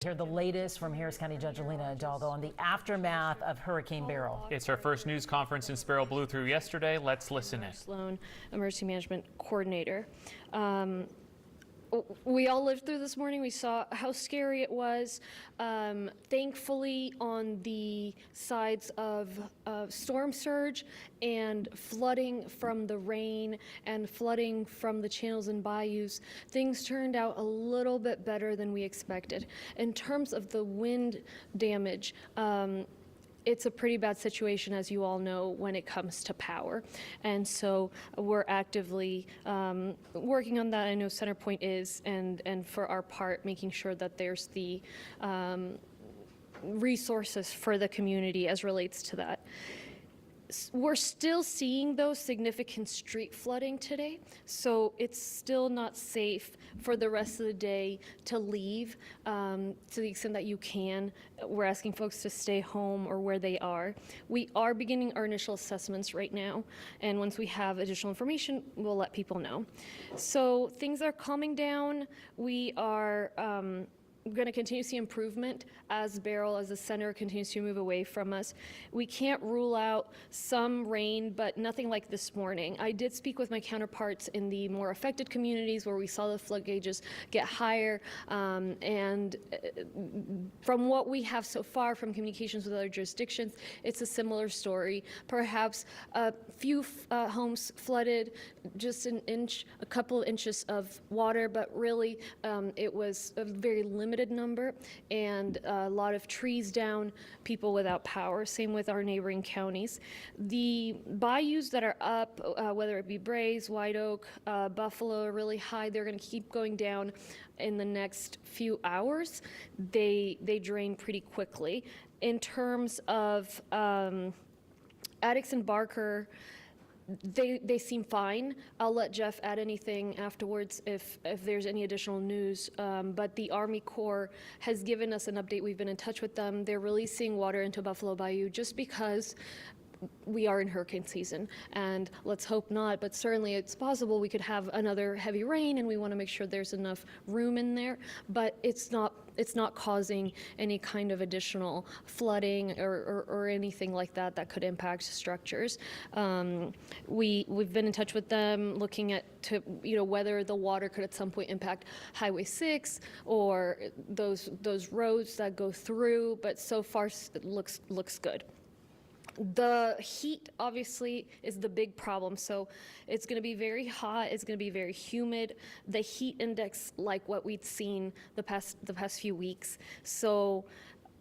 Hear the latest from Harris County Judge Lina Hidalgo on the aftermath of Hurricane Beryl. It's her first news conference since Beryl blew through yesterday. Let's listen in. Sloan, Emergency Management Coordinator. We all lived through this morning. We saw how scary it was. Thankfully, on the sides of storm surge and flooding from the rain and flooding from the channels and bayous, things turned out a little bit better than we expected. In terms of the wind damage, it's a pretty bad situation, as you all know, when it comes to power. And so we're actively working on that. I know CenterPoint is, and for our part, making sure that there's the resources for the community as relates to that. We're still seeing, though, significant street flooding today, so it's still not safe for the rest of the day to leave to the extent that you can. We're asking folks to stay home or where they are. We are beginning our initial assessments right now, and once we have additional information, we'll let people know. So things are calming down. We are going to continue to see improvement as Beryl, as the center, continues to move away from us. We can't rule out some rain, but nothing like this morning. I did speak with my counterparts in the more affected communities where we saw the flood gauges get higher, and from what we have so far from communications with other jurisdictions, it's a similar story. Perhaps a few homes flooded, just an inch, a couple of inches of water, but really it was a very limited number, and a lot of trees down, people without power. Same with our neighboring counties. The bayous that are up, whether it be Brays, White Oak, Buffalo, are really high. They're going to keep going down in the next few hours. They drain pretty quickly. In terms of Addicks and Barker, they seem fine. I'll let Jeff add anything afterwards if there's any additional news. But the Army Corps has given us an update. We've been in touch with them. They're releasing water into Buffalo Bayou just because we are in hurricane season, and let's hope not, but certainly it's possible we could have another heavy rain, and we want to make sure there's enough room in there, but it's not causing any kind of additional flooding or anything like that that could impact structures. We've been in touch with them, looking at whether the water could at some point impact Highway 6 or those roads that go through, but so far it looks good. The heat, obviously, is the big problem. So it's going to be very hot. It's going to be very humid. The heat index, like what we'd seen the past few weeks. So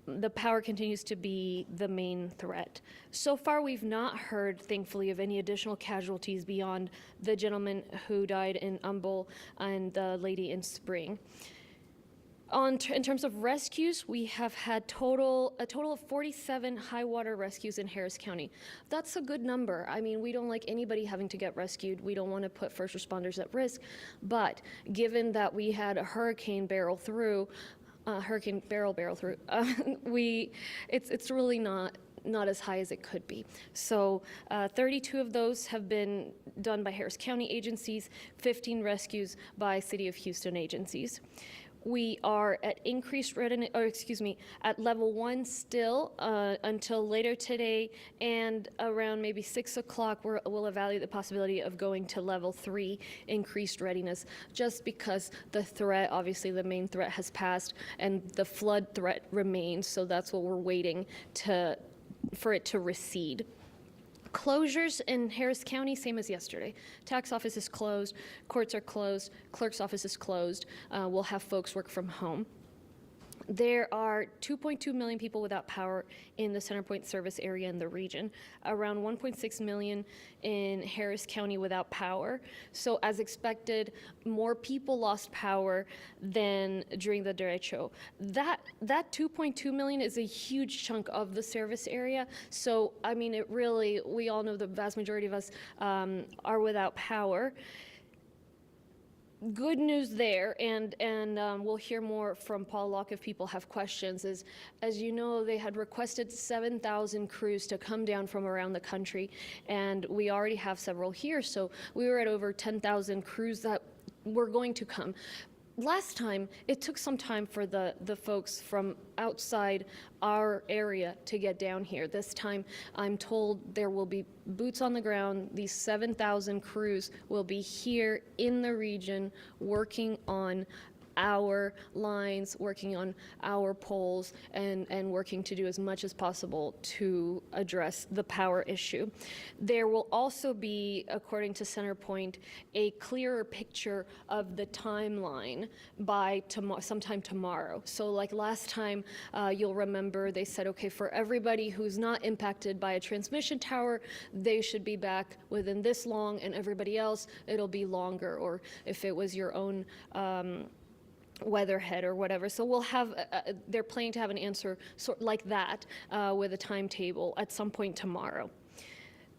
the power continues to be the main threat. So far, we've not heard, thankfully, of any additional casualties beyond the gentleman who died in Humble and the lady in Spring. In terms of rescues, we have had a total of 47 high water rescues in Harris County. That's a good number. I mean, we don't like anybody having to get rescued. We don't want to put first responders at risk. But given that we had a Hurricane Beryl through, it's really not as high as it could be. So 32 of those have been done by Harris County agencies, 15 rescues by City of Houston agencies. We are at at level 1 still until later today, and around maybe 6 o'clock we'll evaluate the possibility of going to level 3, increased readiness, just because the threat, obviously the main threat has passed and the flood threat remains, so that's what we're waiting for it to recede. Closures in Harris County, same as yesterday. Tax office is closed, courts are closed, clerk's office is closed. We'll have folks work from home. There are 2.2 million people without power in the CenterPoint service area in the region, around 1.6 million in Harris County without power. So as expected, more people lost power than during the derecho. That 2.2 million is a huge chunk of the service area. So, I mean, we all know the vast majority of us are without power. Good news there, and we'll hear more from Paul Locke if people have questions, is, as you know, they had requested 7,000 crews to come down from around the country, and we already have several here, so we were at over 10,000 crews that were going to come. last time, it took some time for the folks from outside our area to get down here. This time, I'm told there will be boots on the ground. These 7,000 crews will be here in the region working on our lines, working on our poles, and working to do as much as possible to address the power issue. There will also be, according to Centerpoint, a clearer picture of the timeline by sometime tomorrow. So like last time, you'll remember they said, okay, for everybody who's not impacted by a transmission tower, they should be back within this long, and everybody else, it'll be longer, or if it was your own weatherhead or whatever. So we'll have, they're planning to have an answer like that with a timetable at some point tomorrow.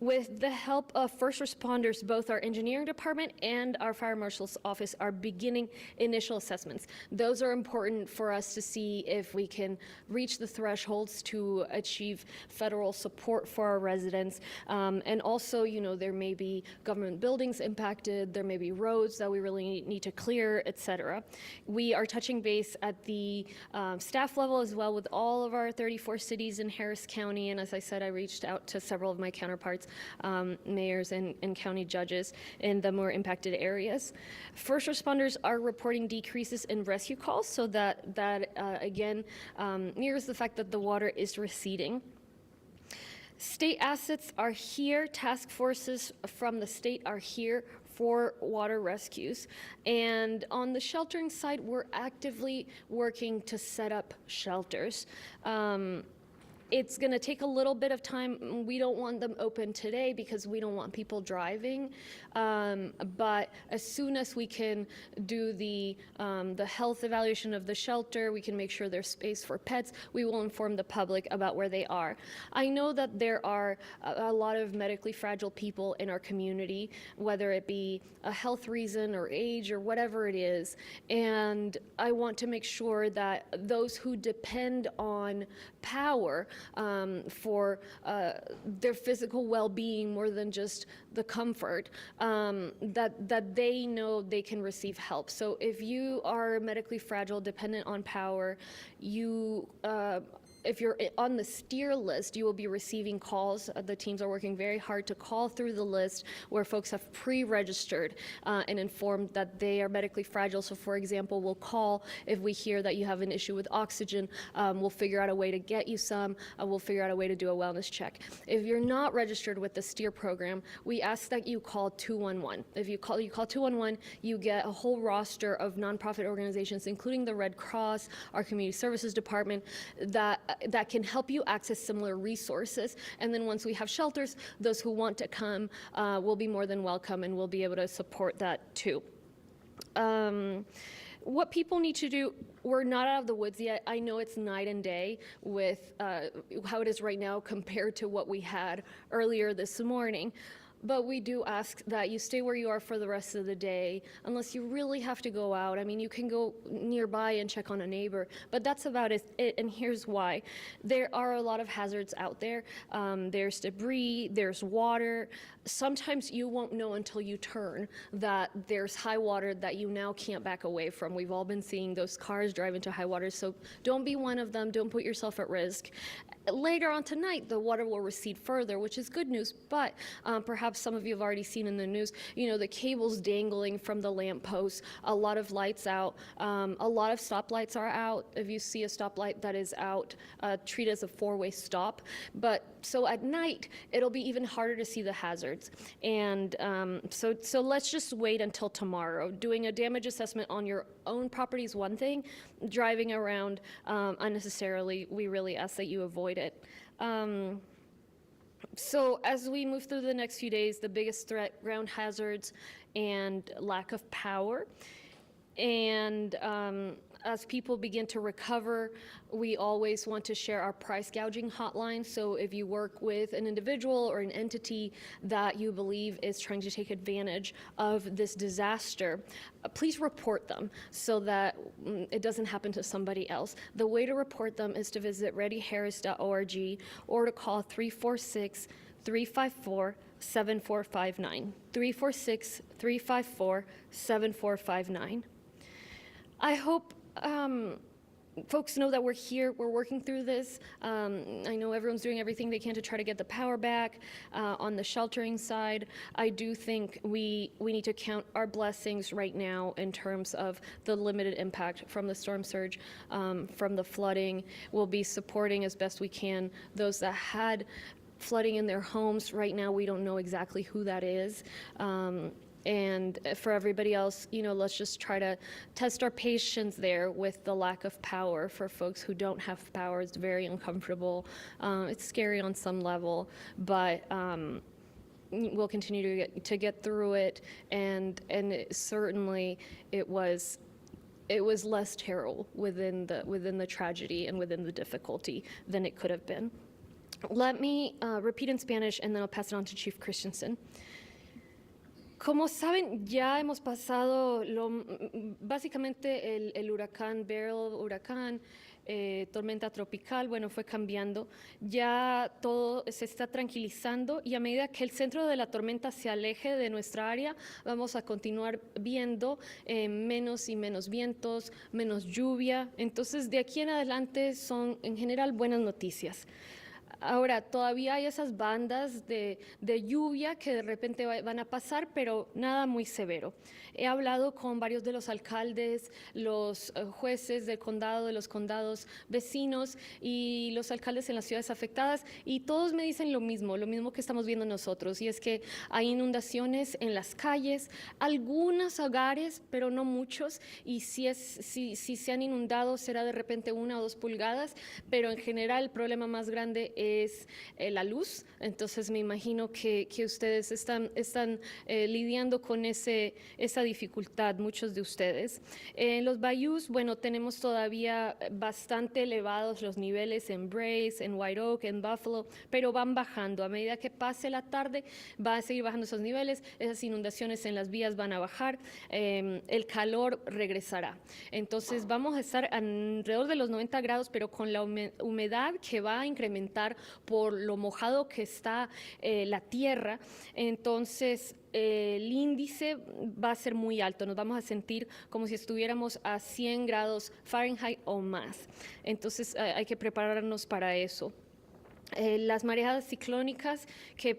With the help of first responders, both our engineering department and our fire marshal's office are beginning initial assessments. Those are important for us to see if we can reach the thresholds to achieve federal support for our residents. And also, you know, there may be government buildings impacted, there may be roads that we really need to clear, et cetera. We are touching base at the staff level as well with all of our 34 cities in Harris County. And as I said, I reached out to several of my counterparts, mayors and county judges in the more impacted areas. First responders are reporting decreases in rescue calls, so that again mirrors the fact that the water is receding. State assets are here. Task forces from the state are here for water rescues. And on the sheltering side, we're actively working to set up shelters. It's going to take a little bit of time. We don't want them open today because we don't want people driving. But as soon as we can do the health evaluation of the shelter, we can make sure there's space for pets, we will inform the public about where they are. I know that there are a lot of medically fragile people in our community, whether it be a health reason or age or whatever it is. And I want to make sure that those who depend on power for their physical well-being more than just the comfort, that they know they can receive help. So if you are medically fragile, dependent on power, if you're on the steer list, you will be receiving calls. The teams are working very hard to call through the list where folks have pre-registered and informed that they are medically fragile. So for example, we'll call if we hear that you have an issue with oxygen. We'll figure out a way to get you some. We'll figure out a way to do a wellness check. If you're not registered with the steer program, we ask that you call 211. If you call 211, you get a whole roster of nonprofit organizations, including the Red Cross, our community services department, that can help you access similar resources. And then once we have shelters, those who want to come will be more than welcome, and we'll be able to support that too. What people need to do, we're not out of the woods yet. I know it's night and day with how it is right now compared to what we had earlier this morning. But we do ask that you stay where you are for the rest of the day, unless you really have to go out. I mean, you can go nearby and check on a neighbor, but that's about it, and here's why. There are a lot of hazards out there. There's debris, there's water. Sometimes you won't know until you turn that there's high water that you now can't back away from. We've all been seeing those cars drive into high water, so don't be one of them. Don't put yourself at risk. Later on tonight, the water will recede further, which is good news, but perhaps some of you have already seen in the news, you know, the cables dangling from the lampposts, a lot of lights out, a lot of stoplights are out. If you see a stoplight that is out, treat it as a four-way stop. But so at night, it'll be even harder to see the hazards. And so let's just wait until tomorrow. Doing a damage assessment on your own property is one thing. Driving around unnecessarily, we really ask that you avoid it. So as we move through the next few days, the biggest threat, ground hazards and lack of power. And as people begin to recover, we always want to share our price gouging hotline. So if you work with an individual or an entity that you believe is trying to take advantage of this disaster, please report them so that it doesn't happen to somebody else. The way to report them is to visit readyharris.org or to call 346-354-7459. 346-354-7459. I hope folks know that we're here, we're working through this. I know everyone's doing everything they can to try to get the power back. On the sheltering side, I do think we need to count our blessings right now in terms of the limited impact from the storm surge, from the flooding. We'll be supporting as best we can those that had flooding in their homes. Right now, we don't know exactly who that is. And for everybody else, let's just try to test our patience there with the lack of power. For folks who don't have power, it's very uncomfortable. It's scary on some level, but we'll continue to get through it. And certainly, it was less terrible within the tragedy and within the difficulty than it could have been. Let me repeat in Spanish, and then I'll pass it on to Chief Christensen. Como saben, ya hemos pasado básicamente el huracán Beryl, tormenta tropical, bueno, fue cambiando. Ya todo se está tranquilizando y a medida que el centro de la tormenta se aleje de nuestra área, vamos a continuar viendo menos y menos vientos, menos lluvia. Entonces, de aquí en adelante son en general buenas noticias. Ahora, todavía hay esas bandas de lluvia que de repente van a pasar, pero nada muy severo. He hablado con varios de los alcaldes, los jueces del condado, de los condados vecinos y los alcaldes en las ciudades afectadas, y todos me dicen lo mismo que estamos viendo nosotros, y es que hay inundaciones en las calles, algunos hogares, pero no muchos, y si se han inundado será de repente 1 o 2 pulgadas, pero en general el problema más grande es la luz. Entonces me imagino que ustedes están lidiando con esa dificultad, muchos de ustedes. En los bayous, bueno, tenemos todavía bastante elevados los niveles en Brace, en White Oak, en Buffalo, pero van bajando. A medida que pase la tarde, va a seguir bajando esos niveles, esas inundaciones en las vías van a bajar, el calor regresará. Entonces vamos a estar alrededor de los 90 grados, pero con la humedad que va a incrementar por lo mojado que está la tierra. Entonces el índice va a ser muy alto, nos vamos a sentir como si estuviéramos a 100 grados Fahrenheit o más. Entonces hay que prepararnos para eso. Las marejadas ciclónicas que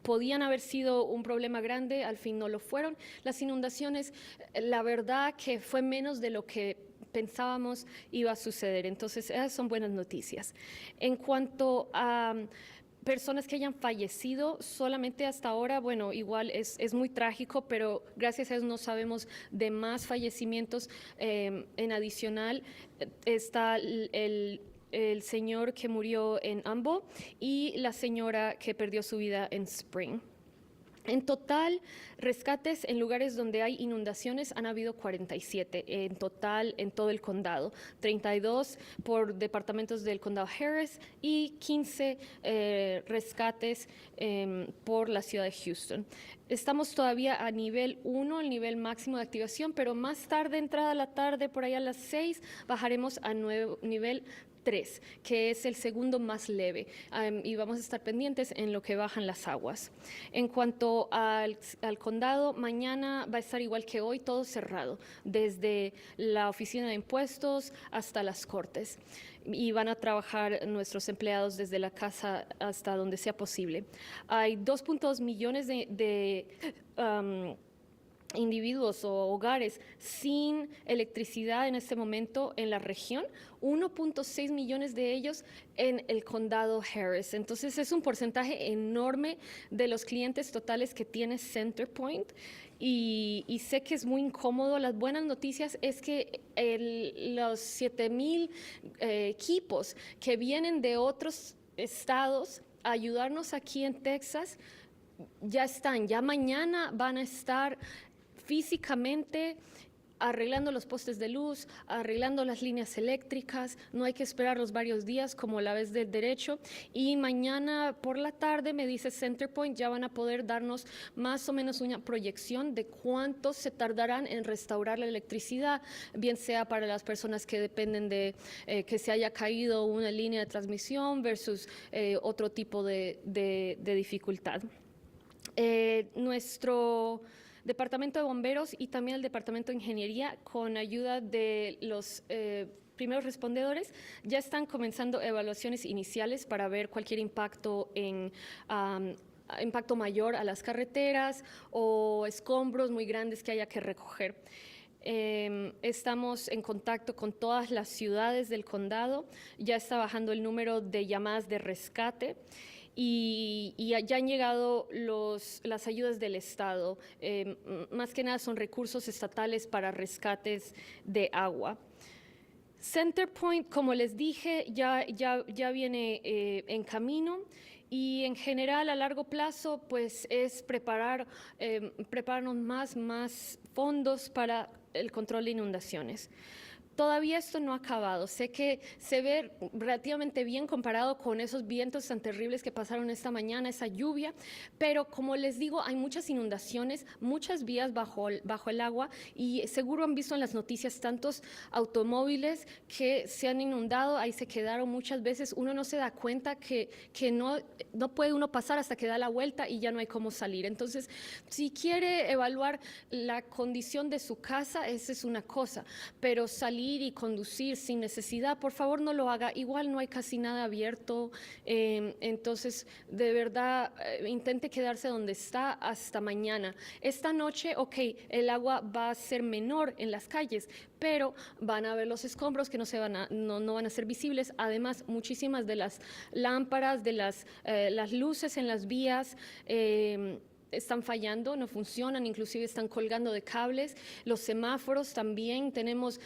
podían haber sido un problema grande, al fin no lo fueron. Las inundaciones, la verdad que fue menos de lo que pensábamos iba a suceder. Entonces esas son buenas noticias. En cuanto a personas que hayan fallecido, solamente hasta ahora, bueno, igual es muy trágico, pero gracias a Dios no sabemos de más fallecimientos. En adicional, está el señor que murió en Humble y la señora que perdió su vida en Spring. En total, rescates en lugares donde hay inundaciones han habido 47 en total en todo el condado, 32 por departamentos del condado Harris y 15 rescates por la ciudad de Houston. Estamos todavía a nivel 1, el nivel máximo de activación, pero más tarde, entrada la tarde, por ahí a las 6, bajaremos a nivel 3, que es el segundo más leve, y vamos a estar pendientes en lo que bajan las aguas. En cuanto al condado, mañana va a estar igual que hoy, todo cerrado, desde la oficina de impuestos hasta las cortes, y van a trabajar nuestros empleados desde la casa hasta donde sea posible. Hay 2.2 millones de individuos o hogares sin electricidad en este momento en la región, 1.6 millones de ellos en el condado Harris. Entonces es un porcentaje enorme de los clientes totales que tiene CenterPoint, y sé que es muy incómodo. Las buenas noticias es que los 7,000 equipos que vienen de otros estados a ayudarnos aquí en Texas ya están, ya mañana van a estar físicamente arreglando los postes de luz, arreglando las líneas eléctricas. No hay que esperar los varios días como la vez del derecho, y mañana por la tarde, me dice CenterPoint, ya van a poder darnos más o menos una proyección de cuánto se tardarán en restaurar la electricidad, bien sea para las personas que dependen de que se haya caído una línea de transmisión versus otro tipo de dificultad. Departamento de Bomberos y también el Departamento de Ingeniería, con ayuda de los primeros respondedores, ya están comenzando evaluaciones iniciales para ver cualquier impacto impacto mayor a las carreteras o escombros muy grandes que haya que recoger. Estamos en contacto con todas las ciudades del condado, ya está bajando el número de llamadas de rescate. Y ya han llegado las ayudas del Estado. Más que nada son recursos estatales para rescates de agua. Centerpoint, como les dije, ya viene en camino. Y en general, a largo plazo, pues es prepararnos más fondos para el control de inundaciones. Todavía esto no ha acabado. Sé que se ve relativamente bien comparado con esos vientos tan terribles que pasaron esta mañana, esa lluvia, pero como les digo, hay muchas inundaciones, muchas vías bajo el agua, y seguro han visto en las noticias tantos automóviles que se han inundado, ahí se quedaron muchas veces. Uno no se da cuenta que no puede uno pasar hasta que da la vuelta y ya no hay cómo salir. Entonces, si quiere evaluar la condición de su casa, esa es una cosa, pero salir y conducir sin necesidad, por favor no lo haga. Igual no hay casi nada abierto, entonces de verdad intente quedarse donde está hasta mañana. Esta noche, ok, el agua va a ser menor en las calles, pero van a ver los escombros que no van a ser visibles. Además, muchísimas de las lámparas, de las luces en las vías están fallando, no funcionan, inclusive están colgando de cables. Los semáforos también, tenemos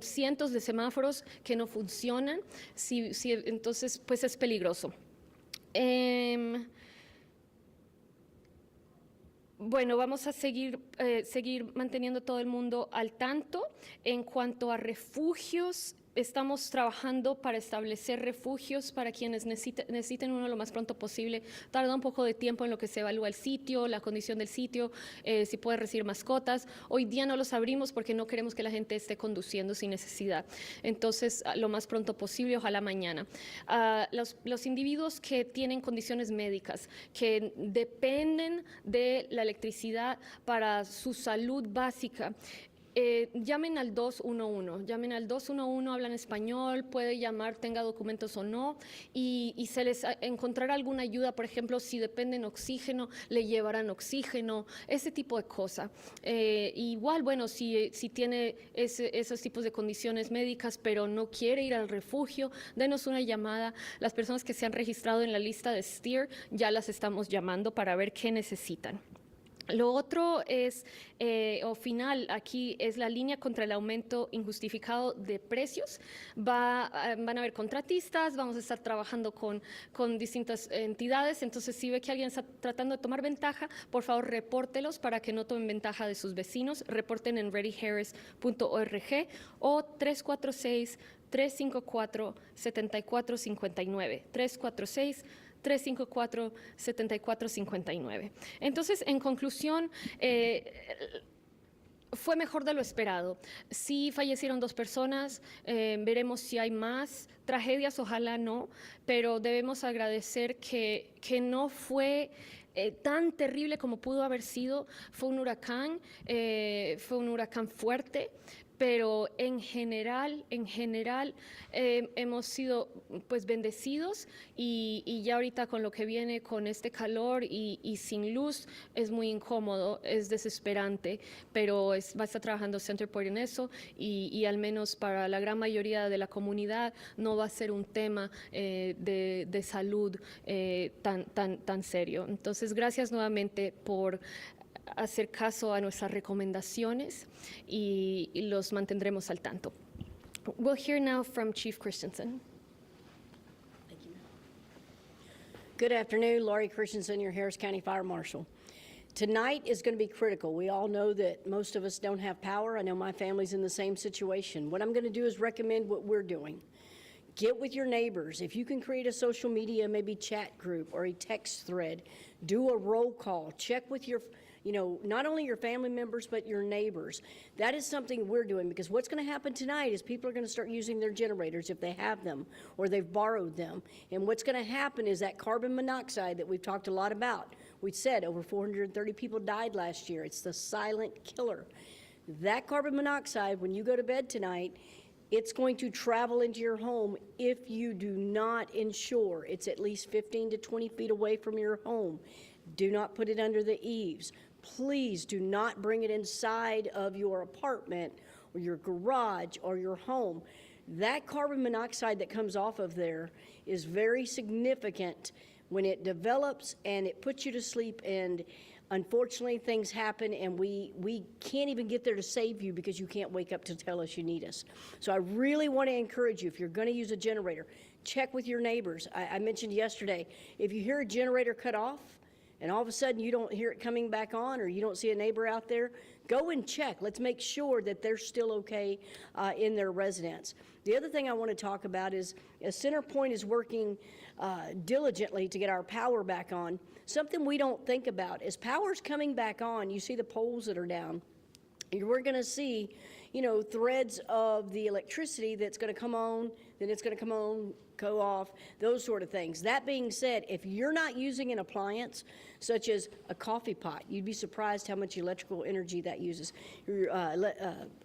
cientos de semáforos que no funcionan, entonces pues es peligroso. Bueno, vamos a seguir manteniendo todo el mundo al tanto. En cuanto a refugios, estamos trabajando para establecer refugios para quienes necesiten uno lo más pronto posible. Tarda un poco de tiempo en lo que se evalúa el sitio, la condición del sitio, si puede recibir mascotas. Hoy día no los abrimos porque no queremos que la gente esté conduciendo sin necesidad. Entonces, lo más pronto posible, ojalá mañana. Los individuos que tienen condiciones médicas, que dependen de la electricidad para su salud básica, llamen al 211, hablan español, puede llamar, tenga documentos o no, y se les encontrará alguna ayuda. Por ejemplo, si dependen oxígeno, le llevarán oxígeno, ese tipo de cosas. Igual, bueno, si tiene esos tipos de condiciones médicas, pero no quiere ir al refugio, denos una llamada. Las personas que se han registrado en la lista de STEER, ya las estamos llamando para ver qué necesitan. Lo otro es, final, aquí es la línea contra el aumento injustificado de precios. Van a haber contratistas, vamos a estar trabajando con distintas entidades, entonces si ve que alguien está tratando de tomar ventaja, por favor repórtelos para que no tomen ventaja de sus vecinos. Reporten en readyharris.org o 346-354-7459. 346-354-7459. Entonces, en conclusión, fue mejor de lo esperado. Sí fallecieron 2 personas, veremos si hay más tragedias, ojalá no, pero debemos agradecer que no fue tan terrible como pudo haber sido. Fue un huracán fuerte, pero en general hemos sido pues bendecidos, y ya ahorita con lo que viene con este calor y sin luz es muy incómodo, es desesperante, pero va a estar trabajando Centerpoint en eso, y al menos para la gran mayoría de la comunidad no va a ser un tema de salud tan serio. Entonces, gracias nuevamente por hacer caso a nuestras recomendaciones, y los mantendremos al tanto. We'll hear now from Chief Christensen. Thank you. Good afternoon, Laurie Christensen, your Harris County Fire Marshal. Tonight is going to be critical. We all know that most of us don't have power. I know my family's in the same situation. What I'm going to do is recommend what we're doing. Get with your neighbors. If you can create a social media, maybe chat group or a text thread, do a roll call. Check with your not only your family members, but your neighbors. That is something we're doing, because what's going to happen tonight is people are going to start using their generators if they have them or they've borrowed them. And what's going to happen is that carbon monoxide that we've talked a lot about. We said over 430 people died last year. It's the silent killer. That carbon monoxide, when you go to bed tonight, it's going to travel into your home if you do not ensure it's at least 15 to 20 feet away from your home. Do not put it under the eaves. Please do not bring it inside of your apartment or your garage or your home. That carbon monoxide that comes off of there is very significant when it develops, and it puts you to sleep, and unfortunately things happen, and we can't even get there to save you because you can't wake up to tell us you need us. So I really want to encourage you, if you're going to use a generator, check with your neighbors. I mentioned yesterday, if you hear a generator cut off and all of a sudden you don't hear it coming back on, or you don't see a neighbor out there, go and check. Let's make sure that they're still okay in their residence. The other thing I want to talk about is, as CenterPoint is working diligently to get our power back on, something we don't think about is power's coming back on. You see the poles that are down. We're going to see, threads of the electricity that's going to come on, then it's going to come on, go off, those sort of things. That being said, if you're not using an appliance such as a coffee pot, you'd be surprised how much electrical energy that uses. Your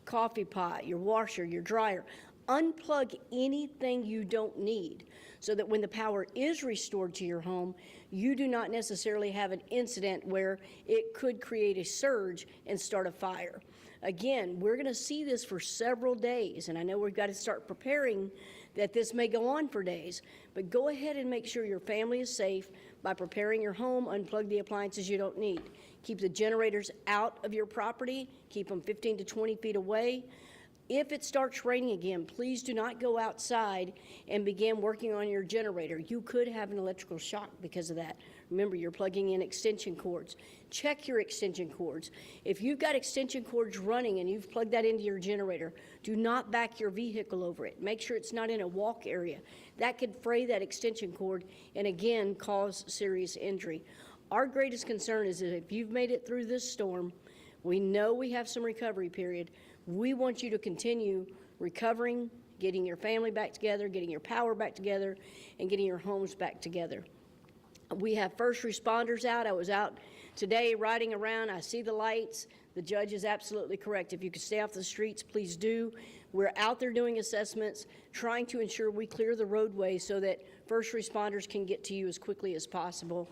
coffee pot, your washer, your dryer. Unplug anything you don't need, so that when the power is restored to your home, you do not necessarily have an incident where it could create a surge and start a fire. Again, we're going to see this for several days, and I know we've got to start preparing that this may go on for days, but go ahead and make sure your family is safe by preparing your home. Unplug the appliances you don't need. Keep the generators out of your property. Keep them 15 to 20 feet away. If it starts raining again, please do not go outside and begin working on your generator. You could have an electrical shock because of that. Remember, you're plugging in extension cords. Check your extension cords. If you've got extension cords running and you've plugged that into your generator, do not back your vehicle over it. Make sure it's not in a walk area. That could fray that extension cord and again cause serious injury. Our greatest concern is that if you've made it through this storm, we know we have some recovery period. We want you to continue recovering, getting your family back together, getting your power back together, and getting your homes back together. We have first responders out. I was out today riding around. I see the lights. The judge is absolutely correct. If you could stay off the streets, please do. We're out there doing assessments, trying to ensure we clear the roadway so that first responders can get to you as quickly as possible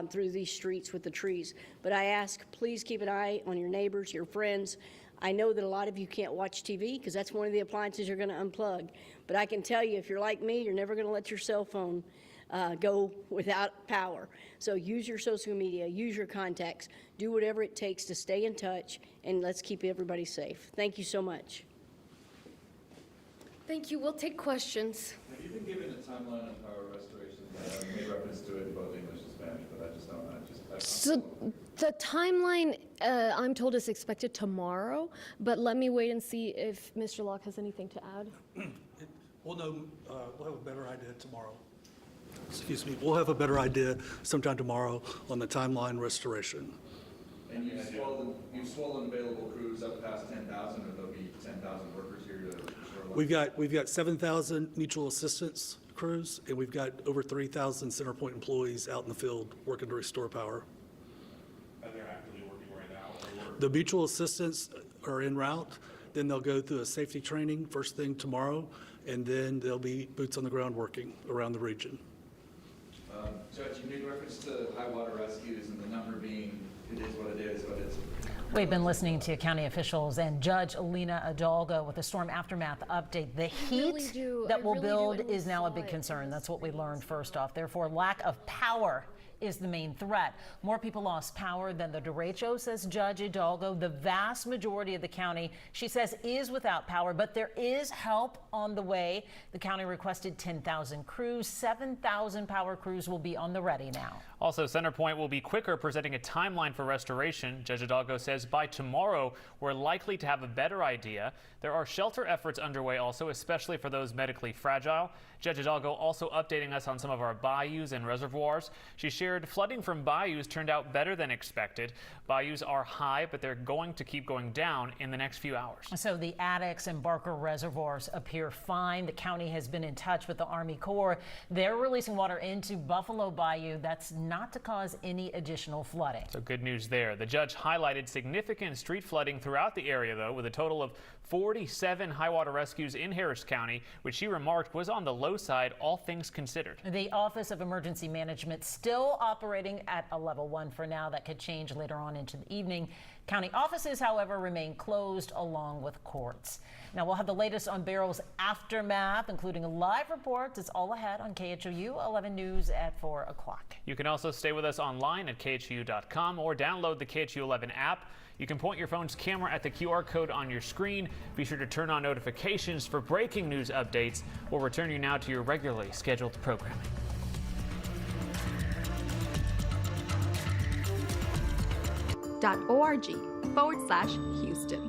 through these streets with the trees. But I ask, please keep an eye on your neighbors, your friends. I know that a lot of you can't watch TV because that's one of the appliances you're going to unplug. But I can tell you, if you're like me, you're never going to let your cell phone go without power. So use your social media, use your contacts, do whatever it takes to stay in touch, and let's keep everybody safe. Thank you so much. Thank you. We'll take questions. Have you been given a timeline on power restoration? I made reference to it in both English and Spanish, but I just don't know. So the timeline, I'm told, is expected tomorrow, but let me wait and see if Mr. Locke has anything to add. We'll know, we'll have a better idea tomorrow. Excuse me, we'll have a better idea sometime tomorrow on the timeline restoration. And you've swollen available crews up past 10,000, or there'll be 10,000 workers here to restore? We've got 7,000 mutual assistance crews, and we've got over 3,000 CenterPoint employees out in the field working to restore power. And they're actively working right now? The mutual assistants are en route. Then they'll go through a safety training first thing tomorrow, and then they'll be boots on the ground working around the region. Judge, you made reference to high water rescues and the number being, it is what it is, but it's... We've been listening to county officials and Judge Lina Hidalgo with a storm aftermath update. The heat that will build is now a big concern. That's what we learned first off. Therefore, lack of power is the main threat. More people lost power than the derecho, says Judge Hidalgo. The vast majority of the county, she says, is without power, but there is help on the way. The county requested 10,000 crews. 7,000 power crews will be on the ready now. Also, CenterPoint will be quicker presenting a timeline for restoration. Judge Hidalgo says says by tomorrow, we're likely to have a better idea. There are shelter efforts underway also, especially for those medically fragile. Judge Hidalgo also updating us on some of our bayous and reservoirs. She shared flooding from bayous turned out better than expected. Bayous are high, but they're going to keep going down in the next few hours. So the Addicks and Barker reservoirs appear fine. The county has been in touch with the Army Corps. They're releasing water into Buffalo Bayou. That's not to cause any additional flooding. So good news there. The judge highlighted significant street flooding throughout the area, though, with a total of 47 high water rescues in Harris County, which she remarked was on the low side, all things considered. The Office of Emergency Management still operating at a level 1 for now. That could change later on into the evening. County offices, however, remain closed along with courts. Now we'll have the latest on Beryl's aftermath, including live reports. It's all ahead on KHOU 11 News at 4 o'clock. You can also stay with us online at KHOU.com or download the KHOU 11 app. You can point your phone's camera at the QR code on your screen. Be sure to turn on notifications for breaking news updates. We'll return you now to your regularly scheduled programming. .org/Houston.